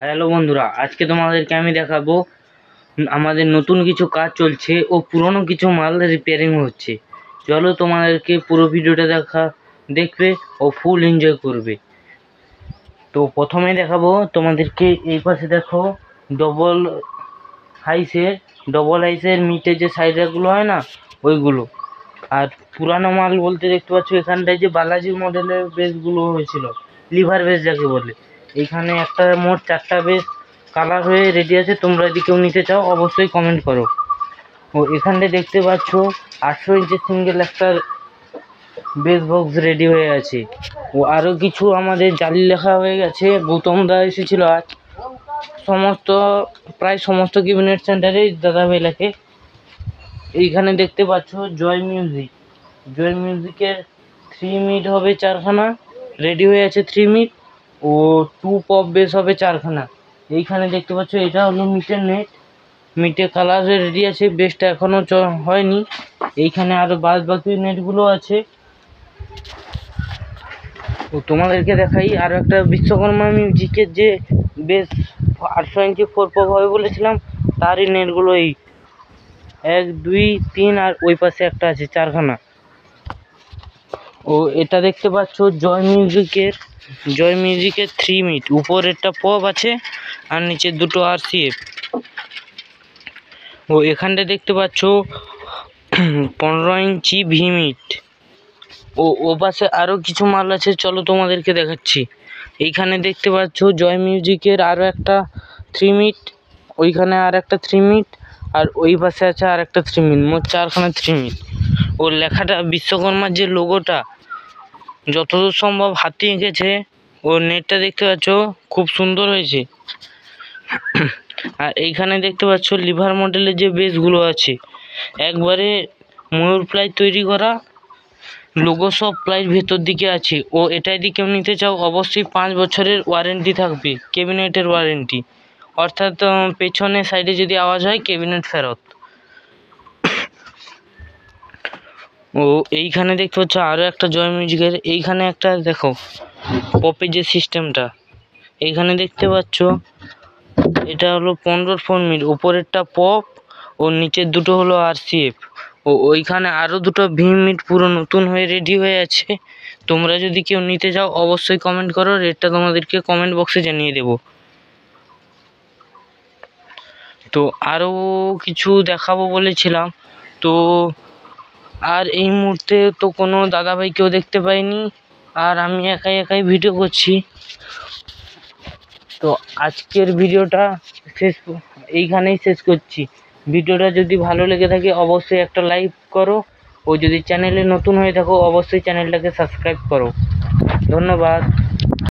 Hello বন্ধুরা, আজকে তোমাদেরকে আমি দেখাবো আমাদের নতুন কিছু কাজ চলছে ও পুরনো কিছু মাল রিপেয়ারিং হচ্ছে। চলো তোমাদেরকে পুরো ভিডিওটা দেখবে ও ফুল এনজয় করবে। তো প্রথমে দেখাবো তোমাদেরকে, এই পাশে দেখো ডবল হাইসের মিটের যে সাইডগুলো হয় না ওইগুলো। আর পুরানো মাল বলতে দেখতে পাচ্ছ এখানটায় যে বালাজি মডেলের বেসগুলো হয়েছিল, লিভার বেস যাকে বলে। এইখানে একটা মোট 4টা বেস কালার হয়ে রেডি আছে। তোমরা যদি কেউ নিতে চাও অবশ্যই কমেন্ট করো। ও এখানটায় দেখতে পাচ্ছ 800 ইঞ্চি সিঙ্গেল একটা বেস বক্স রেডি হয়ে আছে। ও আরও কিছু আমাদের জালি লেখা হয়ে গেছে। গৌতম দা এসেছিল আজ। প্রায় সমস্ত ক্যাবিনেট সেন্টারেই দাদাভাই লেখে। এইখানে দেখতে পাচ্ছ জয় মিউজিকের 3 মিট হবে 4খানা রেডি হয়ে আছে। 3 মিট ও 2 পপ বেস হবে 4খানা। এইখানে দেখতে পাচ্ছ এটা হলো মিটের নেট, মিটে কালার রেডি আছে। বেসটা এখনো হয়নি। এইখানে আরো বাদ বাকি নেটগুলো আছে। ও তোমাদেরকে দেখাই আরো একটা বিশ্বকর্মা মিউজিকের যে বেস 800 ইঞ্চি 4 পপ হবে বলেছিলাম, তারই নেটগুলো এই 1 2 3 আর ওই পাশে একটা আছে 4খানা। ও এটা দেখতে পাচ্ছ জয় মিউজিকের 3 মিট, উপরেরটা পপ আছে আর নিচের দুটো RCF। ও এখানটা দেখতে পাচ্ছ 15 ইঞ্চি ভি মিট। ও পাশে আরও কিছু মাল আছে, চলো তোমাদেরকে দেখাচ্ছি। এইখানে দেখতে পাচ্ছ জয় মিউজিকের আরও একটা 3 মিট, ওইখানে আর একটা 3 মিট, আর ওই পাশে আছে আর একটা 3 মিট, মোট 4খানা 3 মিট। ওর লেখাটা বিশ্বকর্মার যে লোগোটা যতদূর সম্ভব হাতে এঁকেছে। ওর নেটটা দেখতে পাচ্ছ খুব সুন্দর হয়েছে। আর এইখানে দেখতে পাচ্ছ লিভার মডেলের যে বেসগুলো আছে, একবারে ময়ূর প্লাই তৈরি করা, লোগো সব প্লাই ভেতর দিকে আছে। ও এটা যদি কেউ নিতে চাও অবশ্যই 5 বছরের ওয়ারেন্টি থাকবে, ক্যাবিনেটের ওয়ারেন্টি। অর্থাৎ পেছনে সাইডে যদি আওয়াজ হয় ক্যাবিনেট ফেরত। ও এইখানে দেখতে পাচ্ছ আরও একটা জয় মিউজিকের। এইখানে একটা দেখো পপের যে সিস্টেমটা, এইখানে দেখতে পাচ্ছ এটা হলো 15 মিট, উপরেরটা পপ ও নিচের দুটো হলো RCF। ও ওইখানে আরও দুটো ভি মিট পুরো নতুন হয়ে রেডি হয়ে আছে। তোমরা যদি কেউ নিতে চাও অবশ্যই কমেন্ট করো, রেটটা তোমাদেরকে কমেন্ট বক্সে জানিয়ে দেব। তো আরও কিছু দেখাবো বলেছিলাম, তো আর এই মুহূর্তে তো কোনো দাদাভাই কেউ দেখতে পাইনি, আর আমি একাই ভিডিও করছি। তো আজকের ভিডিওটা এইখানেই শেষ করছি। ভিডিওটা যদি ভালো লেগে থাকে অবশ্যই একটা লাইক করো, ও যদি চ্যানেলে নতুন হয়ে থাকো অবশ্যই চ্যানেলটাকে সাবস্ক্রাইব করো। ধন্যবাদ।